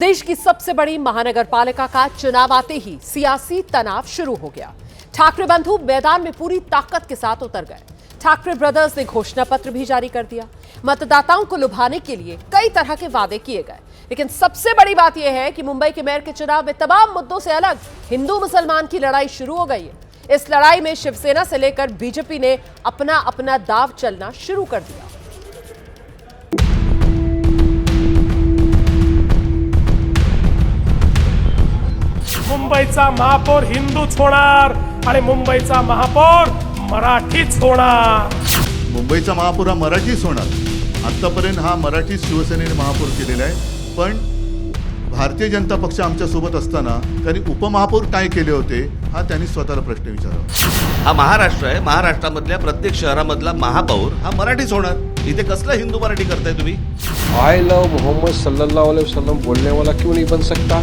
देश की सबसे बड़ी महानगरपालिका का चुनाव आते ही सियासी तनाव शुरू हो गया। ठाकरे बंधु मैदान में पूरी ताकत के साथ उतर गए। ठाकरे ब्रदर्स ने घोषणा पत्र भी जारी कर दिया। मतदाताओं को लुभाने के लिए कई तरह के वादे किए गए, लेकिन सबसे बड़ी बात यह है कि मुंबई के मेयर के चुनाव में तमाम मुद्दों से अलग हिंदू मुसलमान की लड़ाई शुरू हो गई है। इस लड़ाई में शिवसेना से लेकर बीजेपी ने अपना अपना दाव चलना शुरू कर दिया। मुंबईचा महापौर हिंदूच होणार आणि मुंबईचा महापौर मराठीच होणार। मुंबईचा महापौर हा मराठीच होणार। आतापर्यंत हा मराठी शिवसेनेने महापौर केलेला आहे, पण भारतीय जनता पक्ष आमच्या सोबत असताना त्यांनी उपमहापौर काय केले होते हा त्यांनी स्वतःला प्रश्न विचारावा। हा महाराष्ट्र आहे, महाराष्ट्रामधल्या प्रत्येक शहरामधला महापौर हा मराठीच होणार। इथे कसला हिंदू मराठी करताय तुम्ही? आई लव मोहम्मद सल्लल्लाहु अलैहि वसल्लम बोलने वाला क्यों नहीं बन सकता?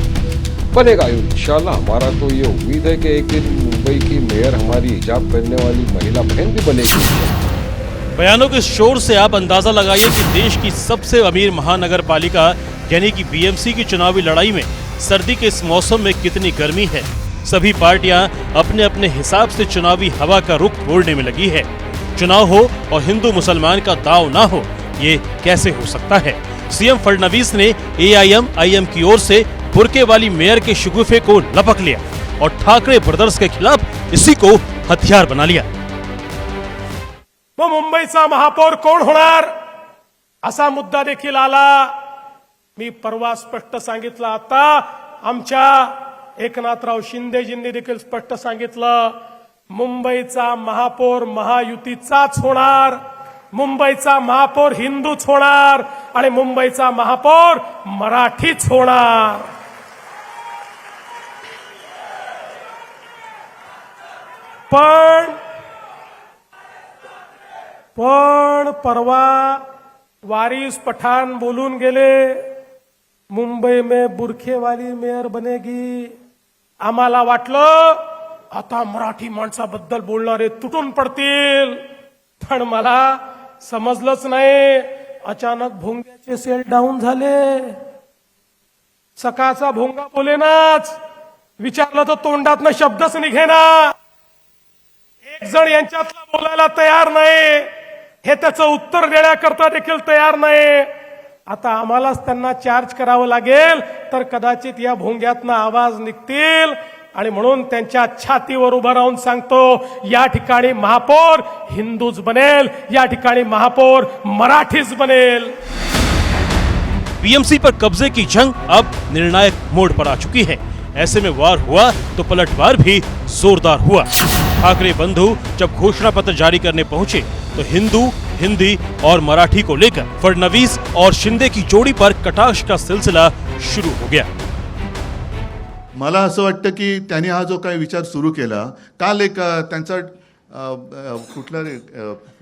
बनेगा इंशाल्लाह। हमारा तो ये उम्मीद है कि एक दिन मुंबई की मेयर हमारी हिजाब पहनने वाली महिला बहन भी बनेगी। बयानों के शोर से आप अंदाजा लगाइए कि देश की सबसे अमीर महानगरपालिका यानी कि बीएमसी की चुनावी लड़ाई में सर्दी के इस मौसम में कितनी गर्मी है। सभी पार्टियां अपने अपने हिसाब से चुनावी हवा का रुख मोड़ने में लगी है। चुनाव हो और हिंदू मुसलमान का दाव ना हो, ये कैसे हो सकता है? सीएम फडणवीस ने AIM की ओर से बुरके वाली मेयर के शगुफे को लपक लिया और ठाकरे ब्रदर्स के खिलाफ इसी को हथियार बना लिया। मग मुंबईचा महापौर कोण होणार असा मुद्दा देखील आला। मी परवा स्पष्ट सांगितलं, आता आमच्या एकनाथराव शिंदेजींनी देखील स्पष्ट सांगितलं, मुंबईचा महापौर महायुतीचाच होणार। मुंबईचा महापौर हिंदूच होणार आणि मुंबईचा महापौर मराठीच होणार। पण परवा वारिस पठाण बोलून गेले, मुंबई में बुरखे वाली मेयर बनेगी। आम्हाला वाटलं आता मराठी माणसाबद्दल बोलणारे तुटून पडतील, पण मला समजलंच नाही। अचानक भोंग्याचे सेल डाऊन झाले। सकाळचा भोंगा बोलेनाच, विचारलं तर तोंडातनं शब्दच निघेना। एक जण यांच्यातला बोलायला तयार नाही, हे त्याचं उत्तर देण्याकरता देखील तयार नाही। आता आम्हालाच त्यांना चार्ज करावं लागेल, तर कदाचित या भोंग्यातनं आवाज निघतील। आणि म्हणून त्यांच्या छातीवर उभं राहून सांगतो, या ठिकाणी महापौर हिंदूच बनेल, या ठिकाणी महापौर मराठीच बनेल। बीएमसी पर कब्जे की जंग अब निर्णायक मोड़ पर आ चुकी है। ऐसे में वार हुआ तो पलटवार भी जोरदार हुआ। ठाकरे बंधु जब घोषणा पत्र जारी करने पहुंचे तो हिंदू, हिंदी और मराठी को लेकर फडणवीस और शिंदे की जोड़ी पर कटाक्ष का सिलसिला शुरू हो गया। मला असं वाटतं की त्यांनी हा जो काही विचार सुरू केला, काल एक त्यांचा कुठला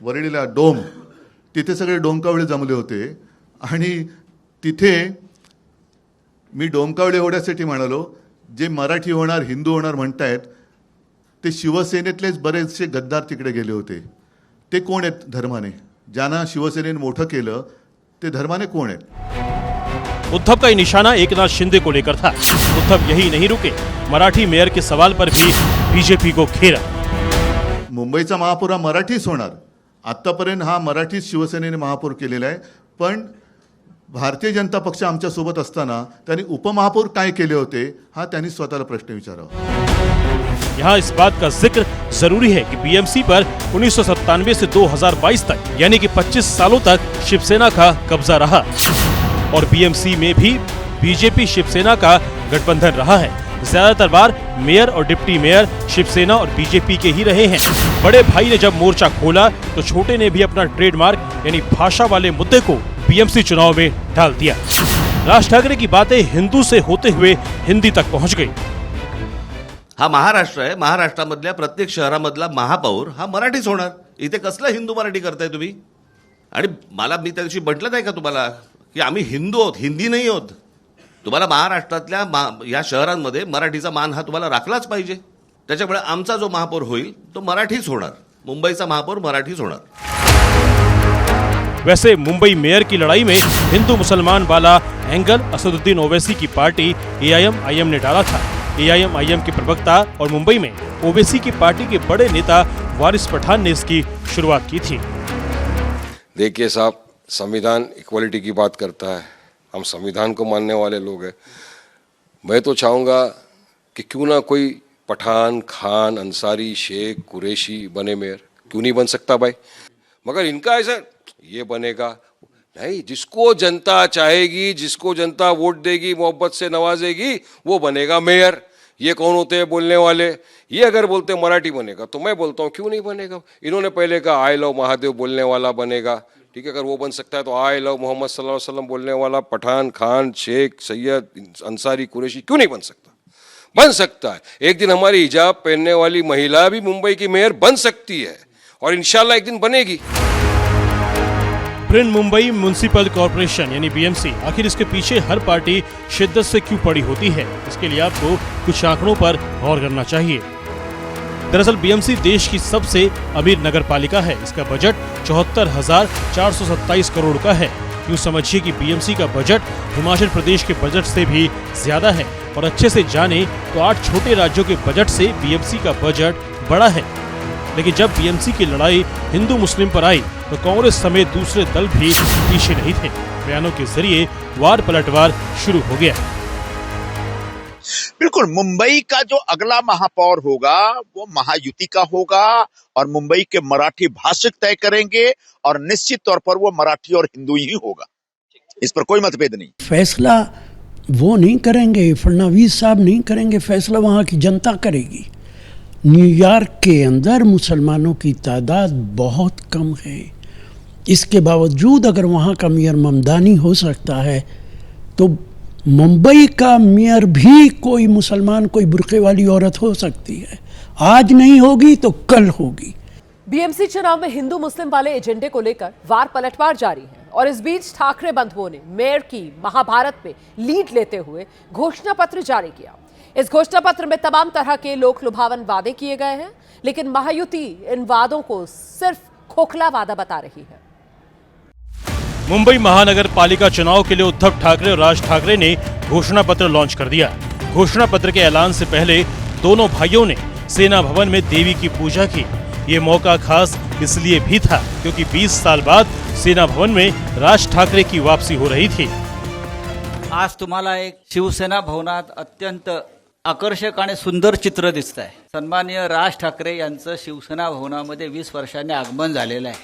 वरळीला डोम, तिथे सगळे डोमकावळे जमले होते आणि तिथे मी डोमकावळे एवढ्यासाठी म्हणालो, जे मराठी होणार हिंदू होणार म्हणतायत ते शिवसेनेतलेच बरेचसे गद्दार तिकडे गेले होते। ते कोण आहेत धर्माने? ज्यांना शिवसेनेने मोठं केलं ते धर्माने कोण आहेत? उद्धव का ये निशाना एकनाथ शिंदे को लेकर था। उद्धव यही नहीं रुके, मराठी मेयर के सवाल पर भी बीजेपी को घेरा। मुंबईचा महापौर हा मराठीच होणार। आतापर्यंत हा मराठीच शिवसेनेने महापौर केलेला आहे, पण भारतीय जनता पक्ष आमच्या सोबत असताना त्यांनी उपमहापौर काय केले होते हा त्यांनी स्वतःला प्रश्न विचारावा। यहाँ इस बात का जिक्र जरूरी है कि बीएमसी पर 1997 से 2022 तक यानी कि 25 सालों तक शिवसेना का कब्जा रहा और बीएमसी में भी बीजेपी शिवसेना का गठबंधन रहा है। ज्यादातर बार मेयर और डिप्टी मेयर शिवसेना और बीजेपी के ही रहे हैं। बड़े भाई ने जब मोर्चा खोला तो छोटे ने भी अपना ट्रेडमार्क यानी भाषा वाले मुद्दे को बीएमसी चुनाव में डाल दिया। राज ठाकरे की बातें हिंदू से होते हुए हिंदी तक पहुंच गई। हा महाराष्ट्र आहे, महाराष्ट्रामधल्या प्रत्येक शहरामधला महापौर हा मराठीच होणार। इथे कसला हिंदू मराठी करताय तुम्ही? आणि मी त्या दिवशी म्हटलं नाही का तुम्हाला की आम्ही हिंदू आहोत, हिंदी नाही आहोत? तुम्हाला महाराष्ट्रातल्या या शहरांमध्ये मराठीचा मान हा तुम्हाला राखलाच पाहिजे। त्याच्यामुळे आमचा जो महापौर होईल तो मराठीच होणार। मुंबईचा महापौर मराठीच होणार। वैसे मुंबई मेयर की लड़ाई में हिंदू मुसलमान वाला एंगल असदुद्दीन ओवैसी की पार्टी AIM-IM ने डाला था। AIM-IM के प्रवक्ता और मुंबई में ओवैसी की पार्टी के बड़े नेता वारिस पठान ने इसकी शुरुआत की थी। देखिए साहब, संविधान इक्वलिटी की बात करता है, हम संविधान को मानने वाले लोग हैं। मैं तो चाहूँगा कि क्यों ना कोई पठान, खान, अंसारी, शेख, कुरैशी बने मेयर, क्यों नहीं बन सकता भाई? मगर इनका ऐसा ये बनेगा नहीं, जिसको जनता चाहेगी, जिसको जनता वोट देगी, मोहब्बत से नवाजेगी, वो बनेगा मेयर। ये कौन होते हैं बोलने वाले? ये अगर बोलते मराठी बनेगा तो मैं बोलता हूँ क्यों नहीं बनेगा। इन्होंने पहले कहा आई लव महादेव बोलने वाला बनेगा, ठीक है, अगर वो बन सकता है तो आई लव मोहम्मद सल्लल्लाहु अलैहि वसल्लम बोलने वाला पठान, खान, शेख, सैयद, अंसारी, कुरैशी क्यों नहीं बन सकता? बन सकता है। एक दिन हमारी हिजाब पहनने वाली महिला भी मुंबई की मेयर बन सकती है और इंशाल्लाह एक दिन बनेगी। ब्रिन मुंबई म्युनिसिपल कॉर्पोरेशन यानी BMC, आखिर इसके पीछे हर पार्टी शिद्दत से क्यों पड़ी होती है? इसके लिए आपको कुछ आंकड़ों पर गौर करना चाहिए। दरअसल BMC देश की सबसे अमीर नगर पालिका है। इसका बजट 74,427 करोड़ का है। यूँ समझिए कि BMC का बजट हिमाचल प्रदेश के बजट से भी ज्यादा है। और अच्छे से जाने तो 8 छोटे राज्यों के बजट से BMC का बजट बड़ा है। लेकिन जब BMC की लड़ाई हिंदू मुस्लिम पर आई तो कांग्रेस समेत दूसरे दल भी पीछे नहीं थे। बयानों के जरिए वार पलटवार शुरू हो गया। बिल्कुल, मुंबई का जो अगला महापौर होगा वो महायुति का होगा और मुंबई के मराठी भाषिक तय करेंगे और निश्चित तौर पर वो मराठी और हिंदू ही होगा, इस पर कोई मतभेद नहीं। फैसला वो नहीं करेंगे, फडणवीस साहब नहीं करेंगे, फैसला वहाँ की जनता करेगी। न्यूयॉर्क के अंदर मुसलमानों की तादाद बहुत कम है, इसके बावजूद अगर वहाँ का मेयर ममदानी हो सकता है तो मुंबई का मेयर भी कोई मुसलमान, कोई बुर्के वाली औरत हो सकती है। आज नहीं होगी तो कल होगी। BMC चुनाव में हिंदू मुस्लिम वाले एजेंडे को लेकर वार पलटवार जारी है और इस बीच ठाकरे बंधुओं ने मेयर की महाभारत में लीड लेते हुए घोषणा पत्र जारी किया। इस घोषणा पत्र में तमाम तरह के लोक लुभावन वादे किए गए हैं, लेकिन महायुति इन वादों को सिर्फ खोखला वादा बता रही है। मुंबई महानगर पालिका चुनाव के लिए उद्धव ठाकरे और राज ठाकरे ने घोषणा पत्र लॉन्च कर दिया। घोषणा पत्र के ऐलान से पहले दोनों भाइयों ने सेना भवन में देवी की पूजा की। ये मौका खास इसलिए भी था क्योंकि 20 साल बाद सेना भवन में राज ठाकरे की वापसी हो रही थी। आज तुम्हाला एक शिवसेना भवनात अत्यंत आकर्षक आणि सुंदर चित्र दिसत आहे। सन्माननीय राज ठाकरे यांचं शिवसेना भवनामध्ये 20 वर्षांनी आगमन झालेलं आहे।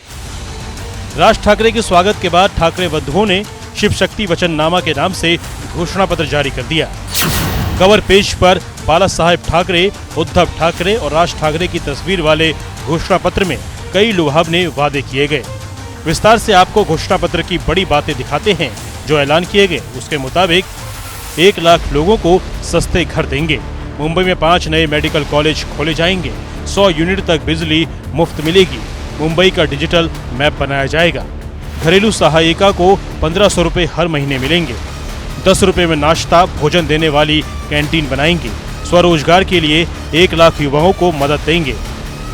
राज ठाकरे के स्वागत के बाद ठाकरे बंधुओं ने शिव शक्ति वचननामा के नाम से घोषणा पत्र जारी कर दिया। कवर पेज पर बाला साहेब ठाकरे, उद्धव ठाकरे और राज ठाकरे की तस्वीर वाले घोषणा पत्र में कई लुभावने वादे किए गए। विस्तार से आपको घोषणा पत्र की बड़ी बातें दिखाते हैं जो ऐलान किए गए। उसके मुताबिक 1 लाख लोगों को सस्ते घर देंगे। मुंबई में 5 नए मेडिकल कॉलेज खोले जाएंगे। 100 यूनिट तक बिजली मुफ्त मिलेगी। मुंबई का डिजिटल मैप बनाया जाएगा। घरेलू सहायिका को 1500 रुपए हर महीने मिलेंगे। 10 रुपए में नाश्ता भोजन देने वाली कैंटीन बनाएंगे। स्वरोजगार के लिए 1 लाख युवाओं को मदद देंगे।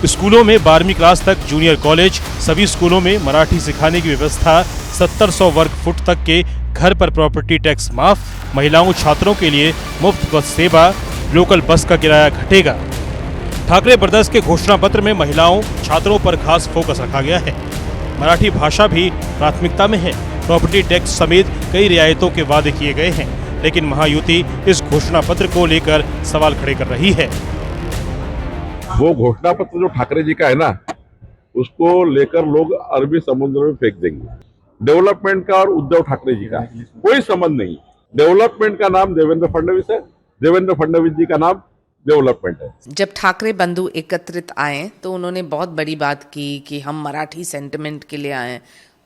स्कूलों में 12वीं क्लास तक जूनियर कॉलेज, सभी स्कूलों में मराठी सिखाने की व्यवस्था। 700 वर्ग फुट तक के घर पर प्रॉपर्टी टैक्स माफ। महिलाओं छात्रों के लिए मुफ्त बस सेवा। लोकल बस का किराया घटेगा। ठाकरे ब्रदर्स के घोषणा पत्र में महिलाओं छात्रों पर खास फोकस रखा गया है। मराठी भाषा भी प्राथमिकता में है। प्रॉपर्टी टैक्स समेत कई रियायतों के वादे किए गए हैं, लेकिन महायुति इस घोषणा पत्र को लेकर सवाल खड़े कर रही है। वो घोषणा पत्र जो ठाकरे जी का है ना, उसको लेकर लोग अरबी समुद्र में फेंक देंगे। डेवलपमेंट का और उद्धव ठाकरे जी का कोई संबंध नहीं। डेवलपमेंट का नाम देवेंद्र फडणवीस है, देवेंद्र फडणवीस जी का नाम डेवलपमेंट है। जब ठाकरे बंधु एकत्रित आए तो उन्होंने बहुत बड़ी बात की कि हम मराठी सेंटिमेंट के लिए आए।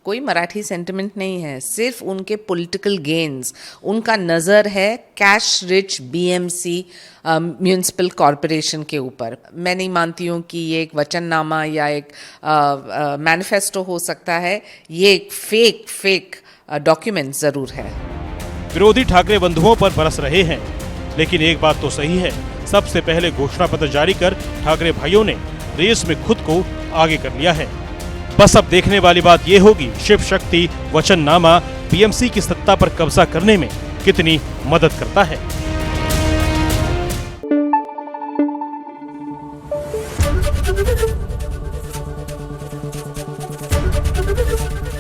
कोई मराठी सेंटिमेंट नहीं है, सिर्फ उनके पॉलिटिकल गेन्स। उनका नज़र है cash rich BMC municipal corporation के ऊपर। मैं नहीं मानती हूँ कि ये एक वचननामा या एक मैनिफेस्टो हो सकता है। ये एक फेक डॉक्यूमेंट ज़रूर है। विरोधी ठाकरे बंधुओं पर बरस रहे हैं, लेकिन एक बात तो सही है, सबसे पहले घोषणा पत्र जारी कर ठाकरे भाइयों ने रेस में खुद को आगे कर लिया है। बस अब देखने वाली बात ये होगी शिव शक्ति वचननामा बीएमसी की सत्ता पर कब्जा करने में कितनी मदद करता है।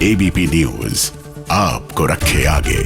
एबीपी न्यूज आपको रखे आगे।